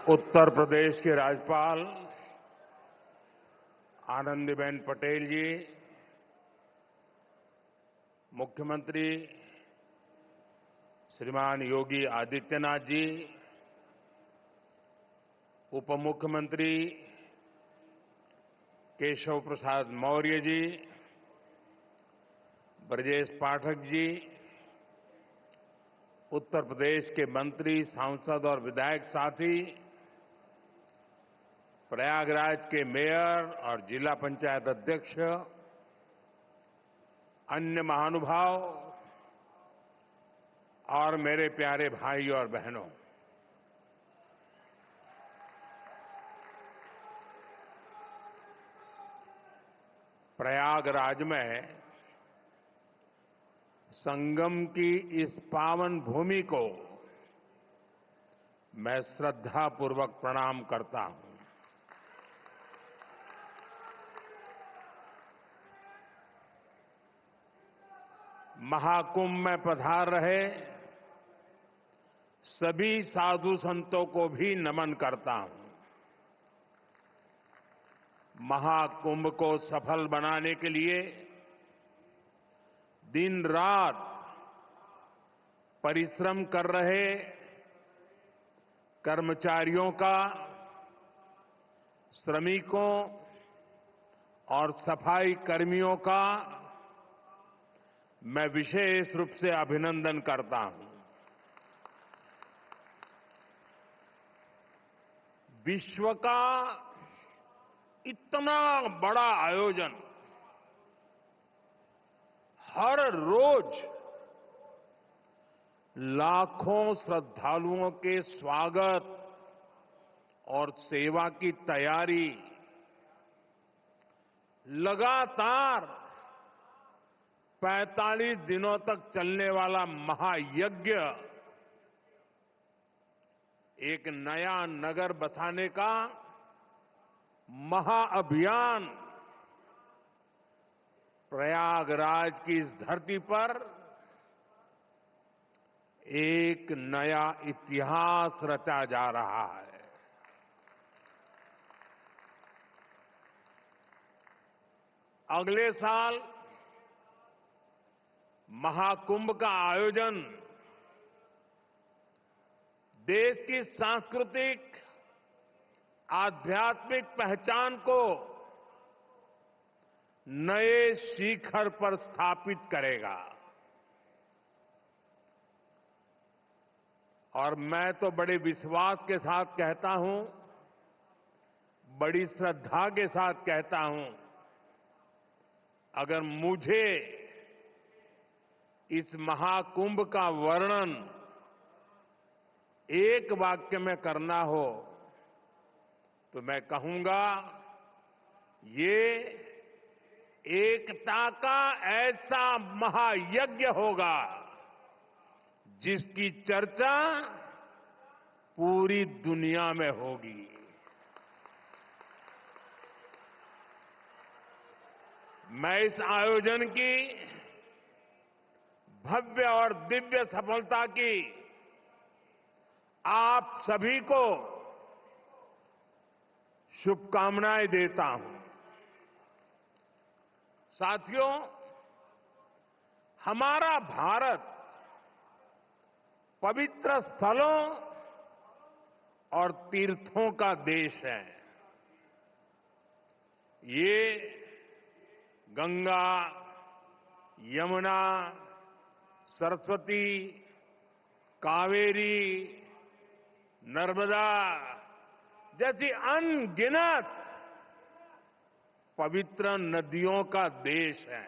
उत्तर प्रदेश के राज्यपाल आनंदीबेन पटेल जी, मुख्यमंत्री श्रीमान योगी आदित्यनाथ जी, उप मुख्यमंत्री केशव प्रसाद मौर्य जी, ब्रजेश पाठक जी, उत्तर प्रदेश के मंत्री, सांसद और विधायक साथी, प्रयागराज के मेयर और जिला पंचायत अध्यक्ष, अन्य महानुभाव और मेरे प्यारे भाई और बहनों, प्रयागराज में संगम की इस पावन भूमि को मैं श्रद्धापूर्वक प्रणाम करता हूं। महाकुंभ में पधार रहे सभी साधु संतों को भी नमन करता हूं। महाकुंभ को सफल बनाने के लिए दिन रात परिश्रम कर रहे कर्मचारियों का, श्रमिकों और सफाई कर्मियों का मैं विशेष रूप से अभिनंदन करता हूं। विश्व का इतना बड़ा आयोजन हर रोज लाखों श्रद्धालुओं के स्वागत और सेवा की तैयारी लगातार 45 दिनों तक चलने वाला महायज्ञ, एक नया नगर बसाने का महाअभियान प्रयागराज की इस धरती पर एक नया इतिहास रचा जा रहा है। अगले साल महाकुंभ का आयोजन देश की सांस्कृतिक आध्यात्मिक पहचान को नए शिखर पर स्थापित करेगा। और मैं तो बड़े विश्वास के साथ कहता हूं, बड़ी श्रद्धा के साथ कहता हूं, अगर मुझे इस महाकुंभ का वर्णन एक वाक्य में करना हो तो मैं कहूंगा, ये एकता का ऐसा महायज्ञ होगा जिसकी चर्चा पूरी दुनिया में होगी। मैं इस आयोजन की भव्य और दिव्य सफलता की आप सभी को शुभकामनाएं देता हूं। साथियों, हमारा भारत पवित्र स्थलों और तीर्थों का देश है। ये गंगा, यमुना, सरस्वती, कावेरी, नर्मदा जैसी अनगिनत पवित्र नदियों का देश है।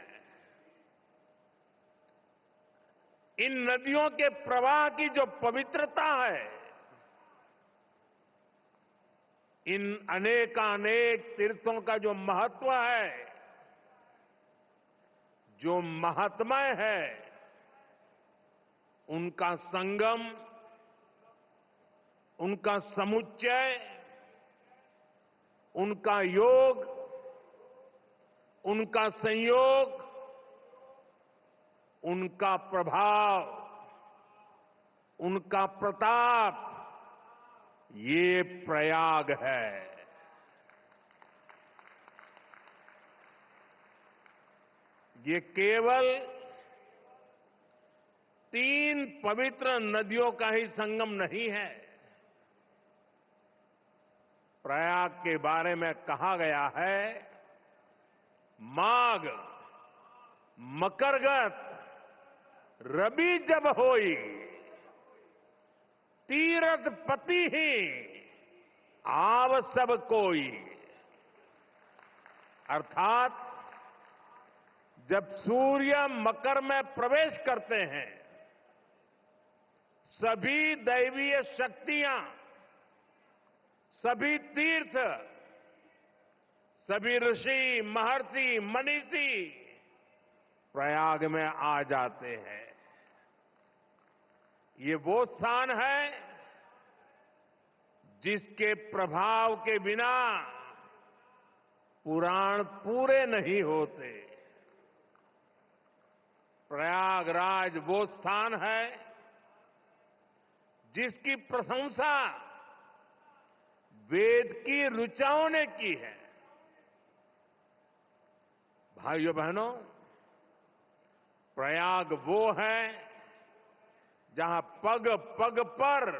इन नदियों के प्रवाह की जो पवित्रता है, इन अनेकानेक तीर्थों का जो महत्व है, जो महात्म्य है, उनका संगम, उनका समुच्चय, उनका योग, उनका संयोग, उनका प्रभाव, उनका प्रताप ये प्रयाग है। ये केवल 3 पवित्र नदियों का ही संगम नहीं है। प्रयाग के बारे में कहा गया है, माघ मकरगत रवि जब होई, तीरथ पति ही आव सब कोई। अर्थात जब सूर्य मकर में प्रवेश करते हैं, सभी दैवीय शक्तियां, सभी तीर्थ, सभी ऋषि, महर्षि, मनीषी प्रयाग में आ जाते हैं। ये वो स्थान है जिसके प्रभाव के बिना पुराण पूरे नहीं होते। प्रयागराज वो स्थान है जिसकी प्रशंसा वेद की ऋचाओं ने की है। भाइयों बहनों, प्रयाग वो है जहां पग पग पर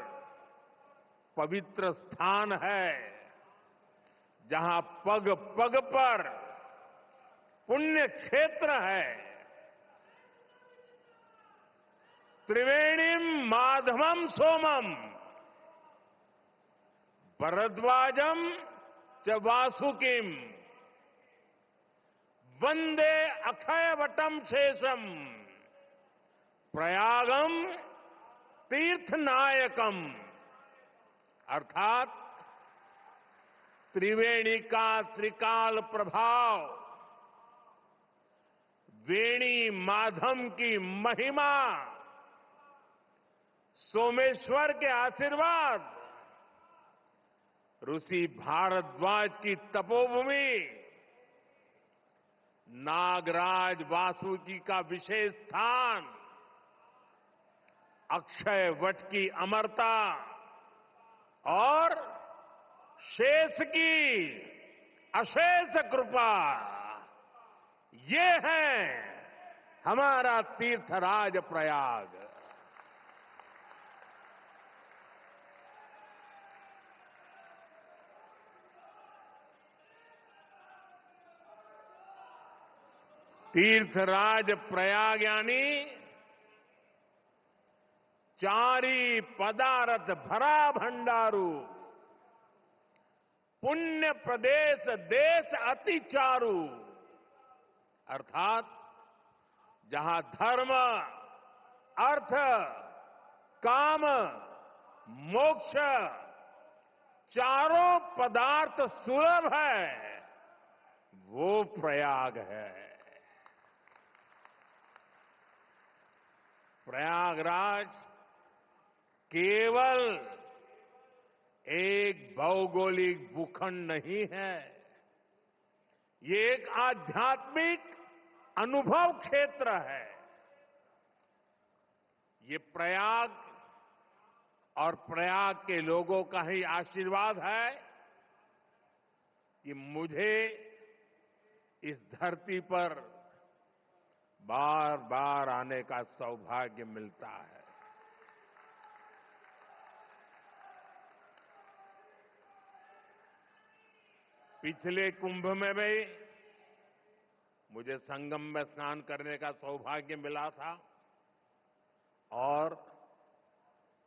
पवित्र स्थान है, जहां पग पग पर पुण्य क्षेत्र है। त्रिवेणीम माधवम सोमम भरद्वाजम च वासुकिम वंदे अक्षयवटम शेषम प्रयागम तीर्थनायकम। अर्थात त्रिवेणी का त्रिकाल प्रभाव, वेणी माधव की महिमा, सोमेश्वर के आशीर्वाद, ऋषि भारद्वाज की तपोभूमि, नागराज वासुकी का विशेष स्थान, अक्षय वट की अमरता और शेष की अशेष कृपा, ये है हमारा तीर्थराज प्रयाग। तीर्थराज प्रयाग यानी चारी पदार्थ भरा भंडारू, पुण्य प्रदेश देश अति चारु। अर्थात जहां धर्म, अर्थ, काम, मोक्ष चारों पदार्थ सुलभ है, वो प्रयाग है। प्रयागराज केवल एक भौगोलिक भूखंड नहीं है, ये एक आध्यात्मिक अनुभव क्षेत्र है। ये प्रयाग और प्रयाग के लोगों का ही आशीर्वाद है कि मुझे इस धरती पर बार बार आने का सौभाग्य मिलता है। पिछले कुंभ में भी मुझे संगम में स्नान करने का सौभाग्य मिला था और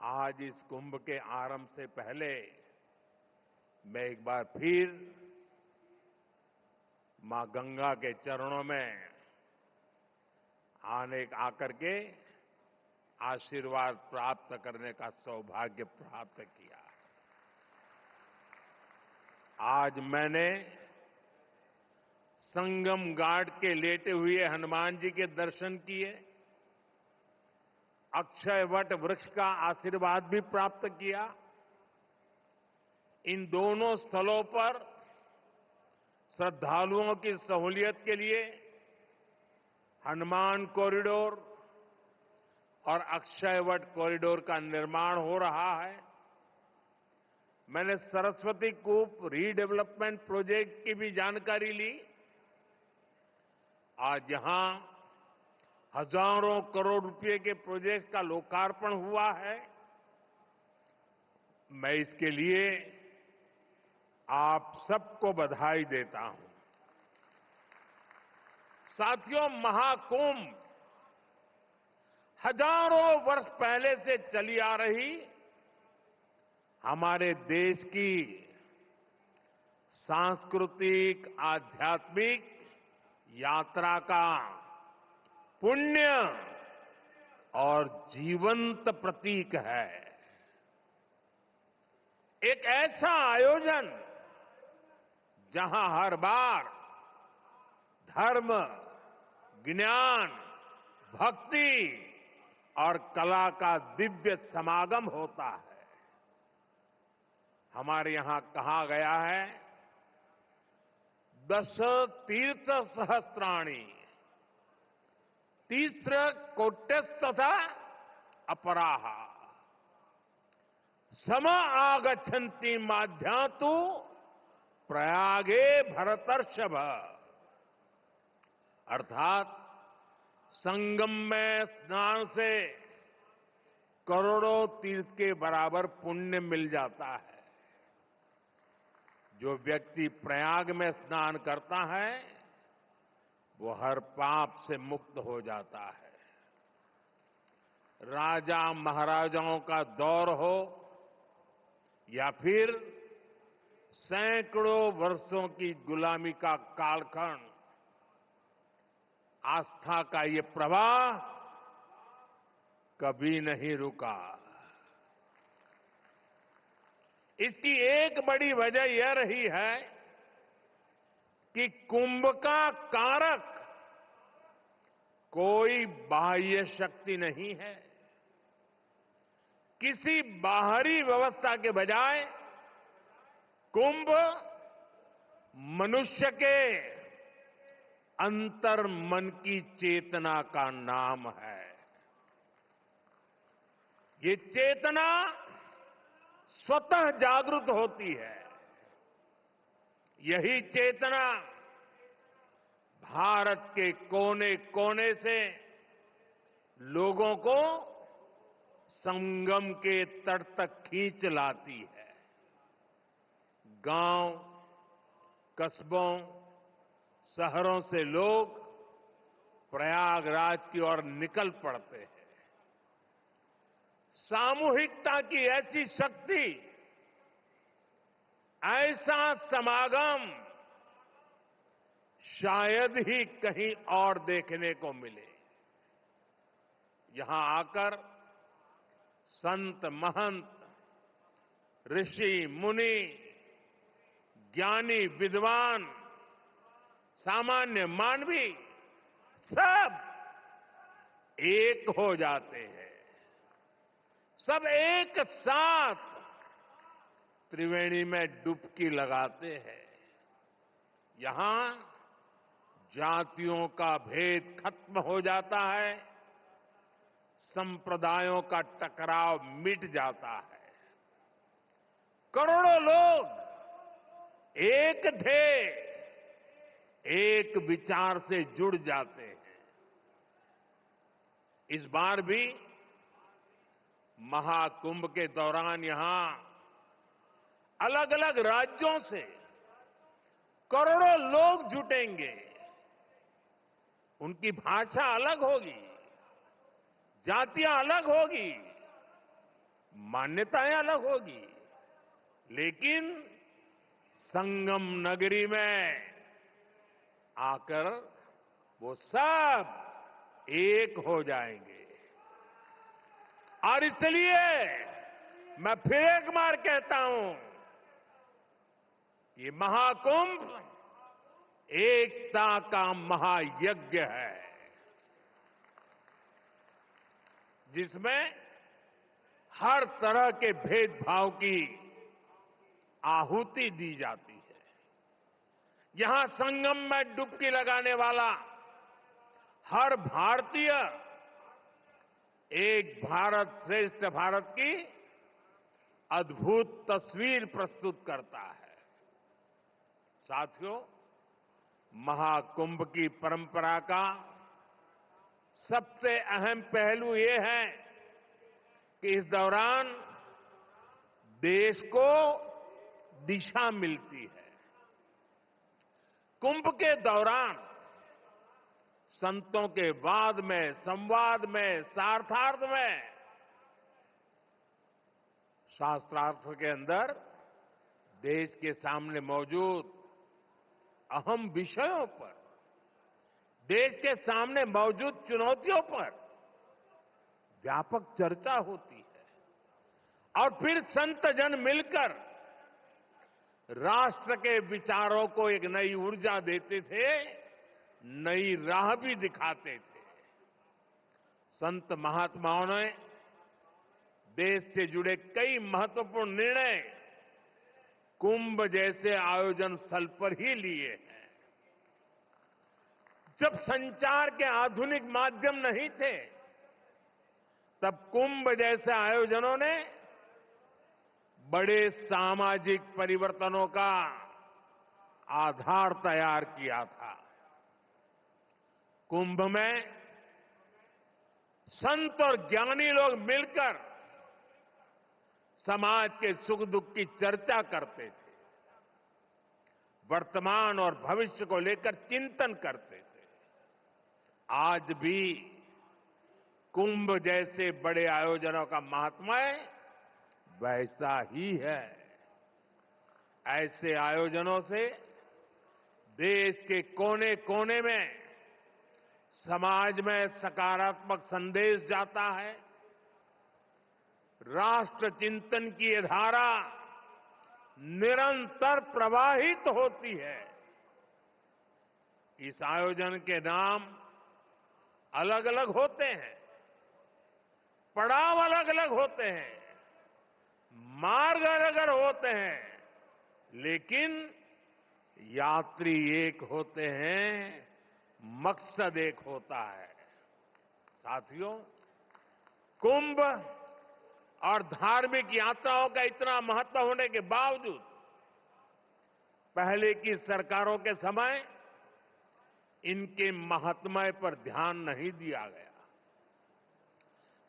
आज इस कुंभ के आरंभ से पहले मैं एक बार फिर मां गंगा के चरणों में आकर के आशीर्वाद प्राप्त करने का सौभाग्य प्राप्त किया। आज मैंने संगम घाट के लेटे हुए हनुमान जी के दर्शन किए, अक्षय वट वृक्ष का आशीर्वाद भी प्राप्त किया। इन दोनों स्थलों पर श्रद्धालुओं की सहूलियत के लिए हनुमान कॉरिडोर और अक्षय वट कॉरिडोर का निर्माण हो रहा है। मैंने सरस्वती कूप रीडेवलपमेंट प्रोजेक्ट की भी जानकारी ली। आज यहां हजारों करोड़ रुपए के प्रोजेक्ट का लोकार्पण हुआ है। मैं इसके लिए आप सबको बधाई देता हूं। साथियों, महाकुंभ हजारों वर्ष पहले से चली आ रही हमारे देश की सांस्कृतिक आध्यात्मिक यात्रा का पुण्य और जीवंत प्रतीक है। एक ऐसा आयोजन जहां हर बार धर्म, ज्ञान, भक्ति और कला का दिव्य समागम होता है। हमारे यहां कहा गया है, दश तीर्थ सहस्त्राणि तीस्र कोट्यस्तथा अपराहा सम आगच्छन्ति माध्यातु प्रयागे भरतर्षभ। अर्थात संगम में स्नान से करोड़ों तीर्थ के बराबर पुण्य मिल जाता है। जो व्यक्ति प्रयाग में स्नान करता है वो हर पाप से मुक्त हो जाता है। राजा महाराजाओं का दौर हो या फिर सैकड़ों वर्षों की गुलामी का कालखंड, आस्था का ये प्रवाह कभी नहीं रुका। इसकी एक बड़ी वजह यह रही है कि कुंभ का कारक कोई बाह्य शक्ति नहीं है। किसी बाहरी व्यवस्था के बजाय कुंभ मनुष्य के अंतर मन की चेतना का नाम है। ये चेतना स्वतः जागृत होती है। यही चेतना भारत के कोने कोने से लोगों को संगम के तट तक खींच लाती है। गांव, कस्बों, शहरों से लोग प्रयागराज की ओर निकल पड़ते हैं। सामूहिकता की ऐसी शक्ति, ऐसा समागम शायद ही कहीं और देखने को मिले। यहां आकर संत, महंत, ऋषि, मुनि, ज्ञानी, विद्वान, सामान्य मानवी सब एक हो जाते हैं। सब एक साथ त्रिवेणी में डुबकी लगाते हैं। यहां जातियों का भेद खत्म हो जाता है, संप्रदायों का टकराव मिट जाता है। करोड़ों लोग एक ध्येय, एक विचार से जुड़ जाते हैं। इस बार भी महाकुंभ के दौरान यहां अलग अलग राज्यों से करोड़ों लोग जुटेंगे। उनकी भाषा अलग होगी, जातियां अलग होगी, मान्यताएं अलग होगी, लेकिन संगम नगरी में आकर वो सब एक हो जाएंगे। और इसलिए मैं फिर एक बार कहता हूं, ये महाकुंभ एकता का महायज्ञ है, जिसमें हर तरह के भेदभाव की आहुति दी जाती है। यहां संगम में डुबकी लगाने वाला हर भारतीय एक भारत श्रेष्ठ भारत की अद्भुत तस्वीर प्रस्तुत करता है। साथियों, महाकुंभ की परंपरा का सबसे अहम पहलू ये है कि इस दौरान देश को दिशा मिलती है। कुंभ के दौरान संतों के वाद में, संवाद में, शास्त्रार्थ में, शास्त्रार्थ के अंदर देश के सामने मौजूद अहम विषयों पर, देश के सामने मौजूद चुनौतियों पर व्यापक चर्चा होती है और फिर संत जन मिलकर राष्ट्र के विचारों को एक नई ऊर्जा देते थे, नई राह भी दिखाते थे। संत महात्माओं ने देश से जुड़े कई महत्वपूर्ण निर्णय कुंभ जैसे आयोजन स्थल पर ही लिए हैं। जब संचार के आधुनिक माध्यम नहीं थे, तब कुंभ जैसे आयोजनों ने बड़े सामाजिक परिवर्तनों का आधार तैयार किया था। कुंभ में संत और ज्ञानी लोग मिलकर समाज के सुख दुख की चर्चा करते थे, वर्तमान और भविष्य को लेकर चिंतन करते थे। आज भी कुंभ जैसे बड़े आयोजनों का महात्म्य वैसा ही है। ऐसे आयोजनों से देश के कोने कोने में समाज में सकारात्मक संदेश जाता है। राष्ट्र चिंतन की ये धारा निरंतर प्रवाहित होती है। इस आयोजन के नाम अलग अलग होते हैं, पड़ाव अलग अलग होते हैं, मार्ग अलग अलग होते हैं, लेकिन यात्री एक होते हैं, मकसद एक होता है। साथियों, कुंभ और धार्मिक यात्राओं का इतना महत्व होने के बावजूद पहले की सरकारों के समय इनके महात्म्य पर ध्यान नहीं दिया गया।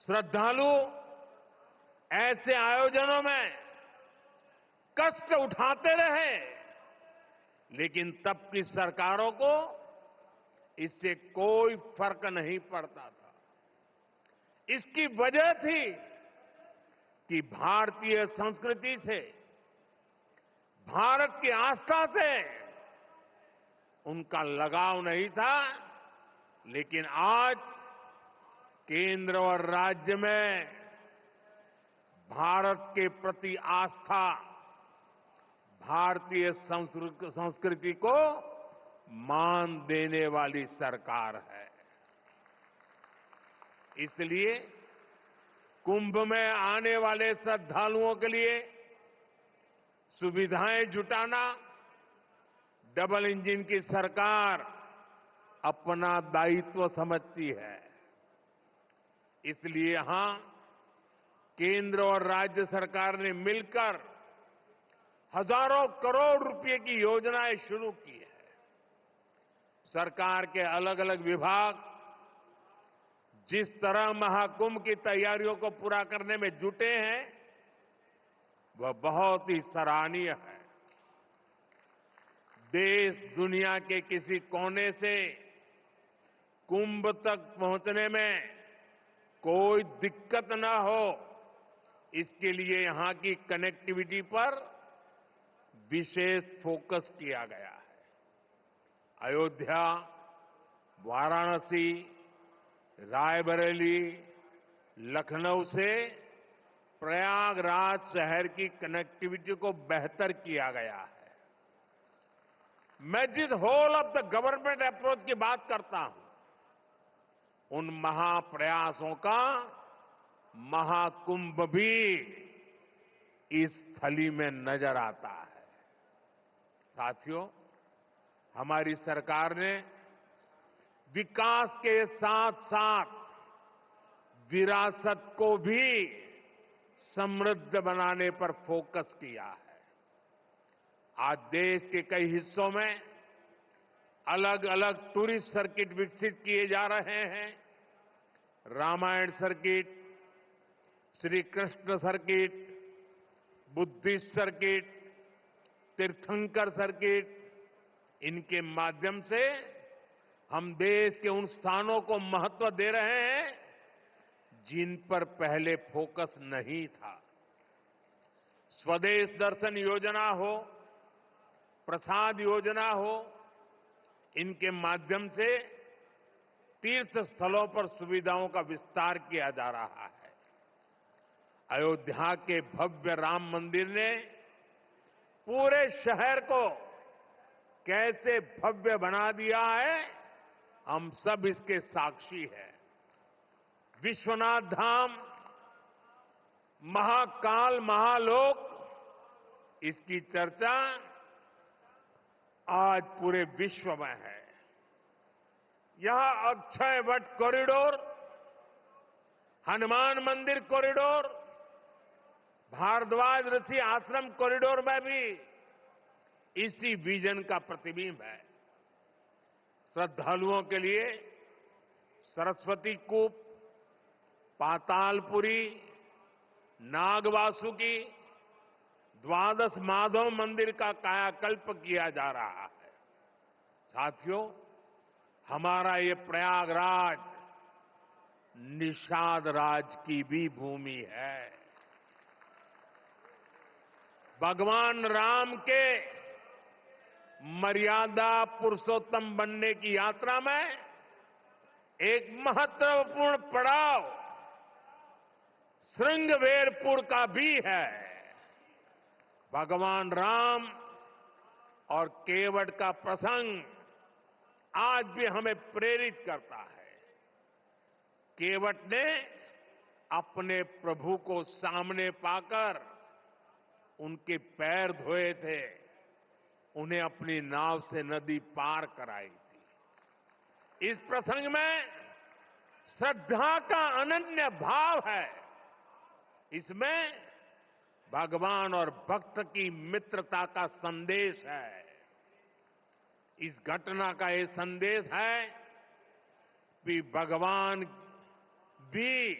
श्रद्धालु ऐसे आयोजनों में कष्ट उठाते रहे, लेकिन तब की सरकारों को इससे कोई फर्क नहीं पड़ता था। इसकी वजह थी कि भारतीय संस्कृति से, भारत की आस्था से उनका लगाव नहीं था। लेकिन आज केंद्र और राज्य में भारत के प्रति आस्था, भारतीय संस्कृति को मान देने वाली सरकार है। इसलिए कुंभ में आने वाले श्रद्धालुओं के लिए सुविधाएं जुटाना डबल इंजन की सरकार अपना दायित्व समझती है। इसलिए यहां केंद्र और राज्य सरकार ने मिलकर हजारों करोड़ रुपए की योजनाएं शुरू की है। सरकार के अलग अलग विभाग जिस तरह महाकुंभ की तैयारियों को पूरा करने में जुटे हैं, वह बहुत ही सराहनीय है। देश दुनिया के किसी कोने से कुंभ तक पहुंचने में कोई दिक्कत न हो, इसके लिए यहां की कनेक्टिविटी पर विशेष फोकस किया गया है। अयोध्या, वाराणसी, रायबरेली, लखनऊ से प्रयागराज शहर की कनेक्टिविटी को बेहतर किया गया है। मैं जिस whole of the government approach की बात करता हूं, उन महाप्रयासों का महाकुंभ भी इस थली में नजर आता है। साथियों, हमारी सरकार ने विकास के साथ साथ विरासत को भी समृद्ध बनाने पर फोकस किया है। आज देश के कई हिस्सों में अलग अलग टूरिस्ट सर्किट विकसित किए जा रहे हैं। Ramayana circuit, Shri Krishna circuit, Buddhist circuit, Tirthankar circuit, इनके माध्यम से हम देश के उन स्थानों को महत्व दे रहे हैं जिन पर पहले फोकस नहीं था। स्वदेश दर्शन योजना हो, प्रसाद योजना हो, इनके माध्यम से तीर्थ स्थलों पर सुविधाओं का विस्तार किया जा रहा है। अयोध्या के भव्य राम मंदिर ने पूरे शहर को कैसे भव्य बना दिया है, हम सब इसके साक्षी हैं। विश्वनाथ धाम, महाकाल, महालोक, इसकी चर्चा आज पूरे विश्व में है। यहां अक्षय वट कॉरिडोर, हनुमान मंदिर कॉरिडोर, भारद्वाज ऋषि आश्रम कॉरिडोर में भी इसी विजन का प्रतिबिंब है। श्रद्धालुओं के लिए सरस्वती कूप, पातालपुरी, नागवासुकी, द्वादश माधव मंदिर का कायाकल्प किया जा रहा है। साथियों, हमारा ये प्रयागराज निषाद राज की भी भूमि है। भगवान राम के मर्यादा पुरुषोत्तम बनने की यात्रा में एक महत्वपूर्ण पड़ाव श्रृंगवेरपुर का भी है। भगवान राम और केवट का प्रसंग आज भी हमें प्रेरित करता है। केवट ने अपने प्रभु को सामने पाकर उनके पैर धोए थे, उन्हें अपनी नाव से नदी पार कराई थी। इस प्रसंग में श्रद्धा का अनन्य भाव है। इसमें भगवान और भक्त की मित्रता का संदेश है। इस घटना का ये संदेश है कि भगवान भी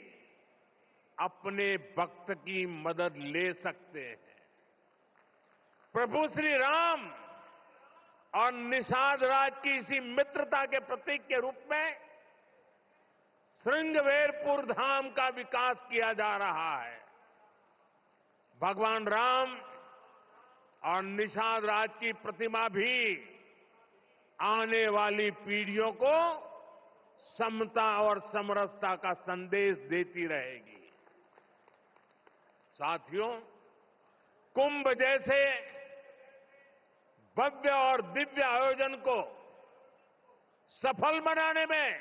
अपने भक्त की मदद ले सकते हैं। प्रभु श्री राम और निषाद राज की इसी मित्रता के प्रतीक के रूप में श्रृंगवेरपुर धाम का विकास किया जा रहा है। भगवान राम और निषाद राज की प्रतिमा भी आने वाली पीढ़ियों को समता और समरसता का संदेश देती रहेगी। साथियों, कुंभ जैसे भव्य और दिव्य आयोजन को सफल बनाने में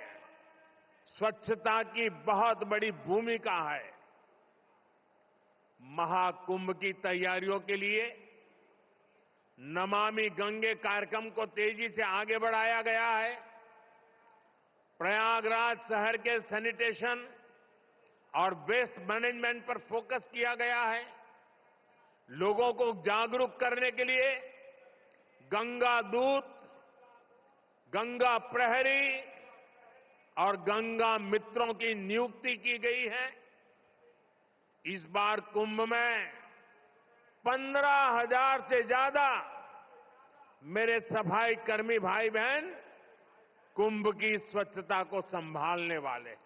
स्वच्छता की बहुत बड़ी भूमिका है। महाकुंभ की तैयारियों के लिए नमामि गंगे कार्यक्रम को तेजी से आगे बढ़ाया गया है। प्रयागराज शहर के सैनिटेशन और वेस्ट मैनेजमेंट पर फोकस किया गया है। लोगों को जागरूक करने के लिए गंगा दूत, गंगा प्रहरी और गंगा मित्रों की नियुक्ति की गई है। इस बार कुंभ में 15,000 से ज्यादा मेरे सफाई कर्मी भाई बहन कुंभ की स्वच्छता को संभालने वाले हैं।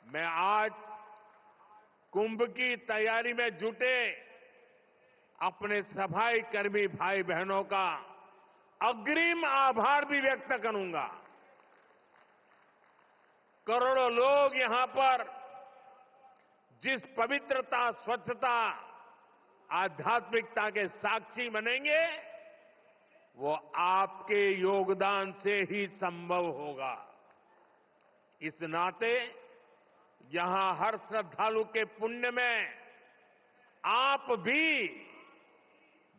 मैं आज कुंभ की तैयारी में जुटे अपने सफाई कर्मी भाई बहनों का अग्रिम आभार भी व्यक्त करूंगा। करोड़ों लोग यहां पर जिस पवित्रता, स्वच्छता, आध्यात्मिकता के साक्षी बनेंगे, वो आपके योगदान से ही संभव होगा। इस नाते यहां हर श्रद्धालु के पुण्य में आप भी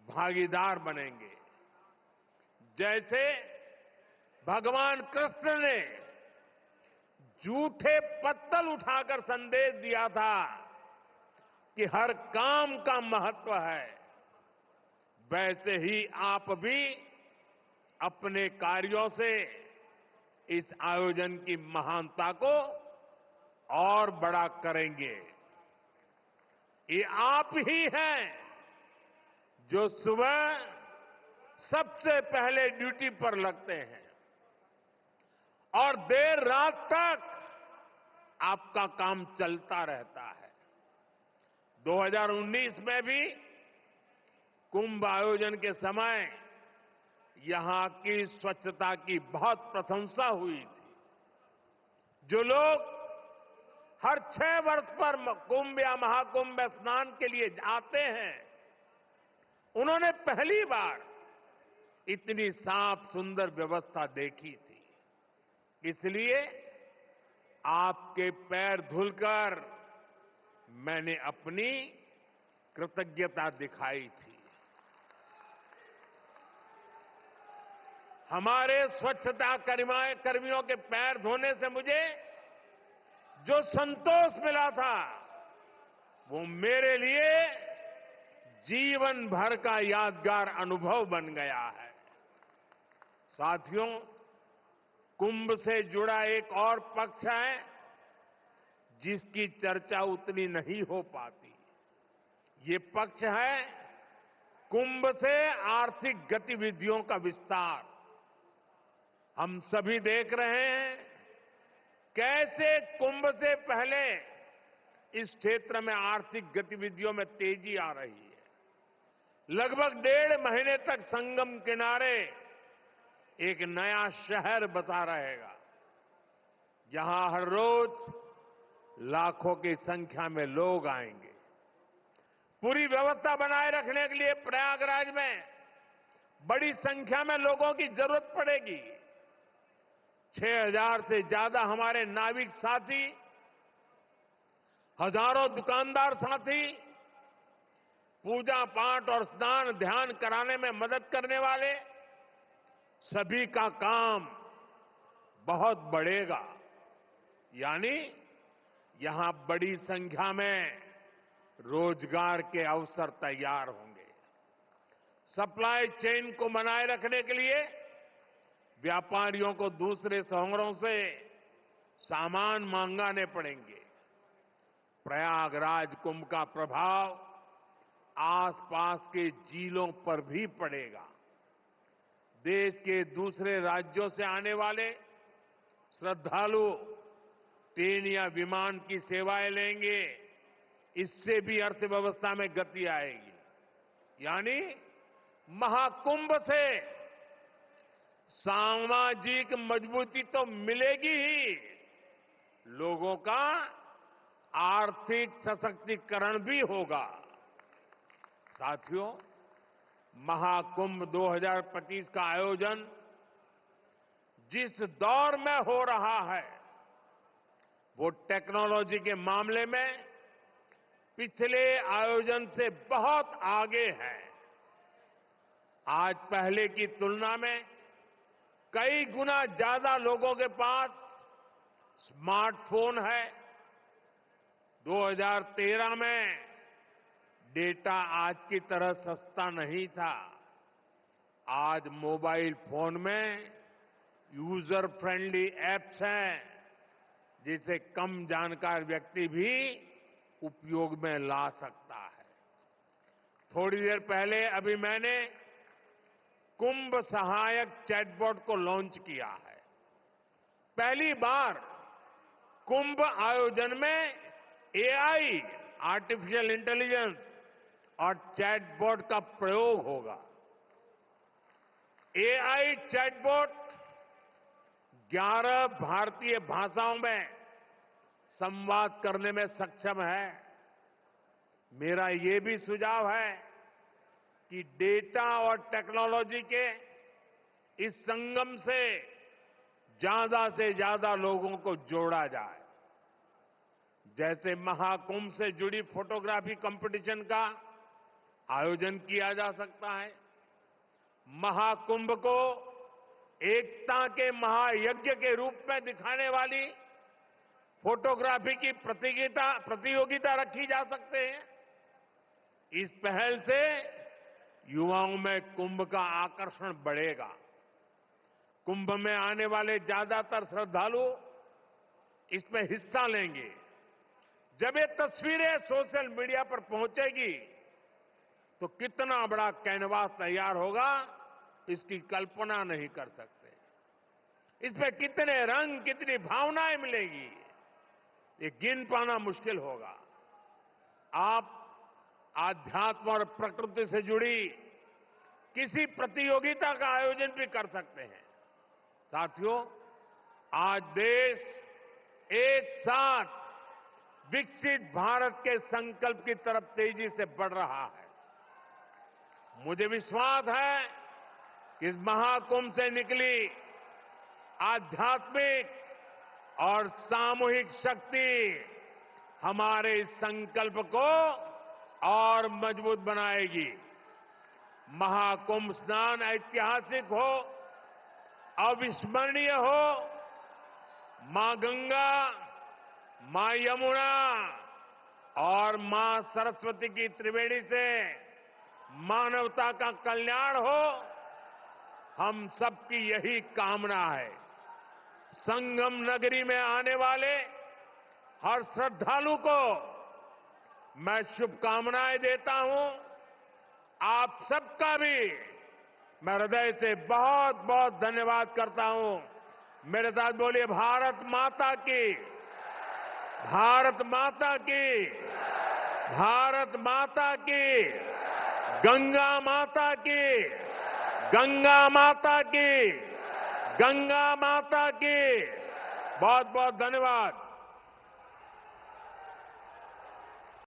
भागीदार बनेंगे। जैसे भगवान कृष्ण ने झूठे पत्तल उठाकर संदेश दिया था, कि हर काम का महत्व है, वैसे ही आप भी अपने कार्यों से इस आयोजन की महानता को और बड़ा करेंगे। ये आप ही हैं जो सुबह सबसे पहले ड्यूटी पर लगते हैं और देर रात तक आपका काम चलता रहता है। 2019 में भी कुंभ आयोजन के समय यहां की स्वच्छता की बहुत प्रशंसा हुई थी। जो लोग हर 6 वर्ष पर कुंभ या महाकुंभ में स्नान के लिए आते हैं, उन्होंने पहली बार इतनी साफ सुंदर व्यवस्था देखी थी। इसलिए आपके पैर धुलकर मैंने अपनी कृतज्ञता दिखाई थी। हमारे स्वच्छता कर्मियों के पैर धोने से मुझे जो संतोष मिला था, वो मेरे लिए जीवन भर का यादगार अनुभव बन गया है। साथियों, कुंभ से जुड़ा एक और पक्ष है जिसकी चर्चा उतनी नहीं हो पाती। ये पक्ष है कुंभ से आर्थिक गतिविधियों का विस्तार। हम सभी देख रहे हैं कैसे कुंभ से पहले इस क्षेत्र में आर्थिक गतिविधियों में तेजी आ रही है। लगभग 1.5 महीने तक संगम किनारे एक नया शहर बसा रहेगा, जहां हर रोज लाखों की संख्या में लोग आएंगे। पूरी व्यवस्था बनाए रखने के लिए प्रयागराज में बड़ी संख्या में लोगों की जरूरत पड़ेगी। 6,000 से ज्यादा हमारे नाविक साथी, हजारों दुकानदार साथी, पूजा पाठ और स्नान ध्यान कराने में मदद करने वाले सभी का काम बहुत बढ़ेगा। यानी यहां बड़ी संख्या में रोजगार के अवसर तैयार होंगे। सप्लाई चेन को बनाए रखने के लिए व्यापारियों को दूसरे शहरों से सामान मंगाने पड़ेंगे। प्रयागराज कुंभ का प्रभाव आसपास के जिलों पर भी पड़ेगा। देश के दूसरे राज्यों से आने वाले श्रद्धालु ट्रेन या विमान की सेवाएं लेंगे। इससे भी अर्थव्यवस्था में गति आएगी। यानी महाकुंभ से सामाजिक मजबूती तो मिलेगी ही, लोगों का आर्थिक सशक्तिकरण भी होगा। साथियों, महाकुंभ 2025 का आयोजन जिस दौर में हो रहा है, वो टेक्नोलॉजी के मामले में पिछले आयोजन से बहुत आगे है। आज पहले की तुलना में कई गुना ज्यादा लोगों के पास स्मार्टफोन है। 2013 में डेटा आज की तरह सस्ता नहीं था। आज मोबाइल फोन में यूजर फ्रेंडली ऐप्स हैं, जिसे कम जानकार व्यक्ति भी उपयोग में ला सकता है। थोड़ी देर पहले अभी मैंने कुंभ सहायक चैटबॉट को लॉन्च किया है। पहली बार कुंभ आयोजन में एआई, आर्टिफिशियल इंटेलिजेंस और चैटबॉट का प्रयोग होगा। एआई चैटबॉट 11 भारतीय भाषाओं में संवाद करने में सक्षम है। मेरा ये भी सुझाव है कि डेटा और टेक्नोलॉजी के इस संगम से ज्यादा लोगों को जोड़ा जाए। जैसे महाकुंभ से जुड़ी फोटोग्राफी कंपटीशन का आयोजन किया जा सकता है। महाकुंभ को एकता के महायज्ञ के रूप में दिखाने वाली फोटोग्राफी की प्रतियोगिता रखी जा सकते हैं। इस पहल से युवाओं में कुंभ का आकर्षण बढ़ेगा। कुंभ में आने वाले ज्यादातर श्रद्धालु इसमें हिस्सा लेंगे। जब ये तस्वीरें सोशल मीडिया पर पहुंचेगी तो कितना बड़ा कैनवास तैयार होगा, इसकी कल्पना नहीं कर सकते। इसमें कितने रंग, कितनी भावनाएं मिलेंगी, ये गिन पाना मुश्किल होगा। आप आध्यात्म और प्रकृति से जुड़ी किसी प्रतियोगिता का आयोजन भी कर सकते हैं। साथियों, आज देश एक साथ विकसित भारत के संकल्प की तरफ तेजी से बढ़ रहा है। मुझे विश्वास है कि इस महाकुंभ से निकली आध्यात्मिक और सामूहिक शक्ति हमारे इस संकल्प को और मजबूत बनाएगी। महाकुंभ स्नान ऐतिहासिक हो, अविस्मरणीय हो, मां गंगा, मां यमुना और मां सरस्वती की त्रिवेणी से मानवता का कल्याण हो, हम सबकी यही कामना है। संगम नगरी में आने वाले हर श्रद्धालु को मैं शुभकामनाएं देता हूं। आप सबका भी मैं हृदय से बहुत बहुत धन्यवाद करता हूं। मेरे साथ बोलिए, भारत माता की, भारत माता की, भारत माता की, गंगा माता की, गंगा माता की, गंगा माता की। बहुत बहुत धन्यवाद।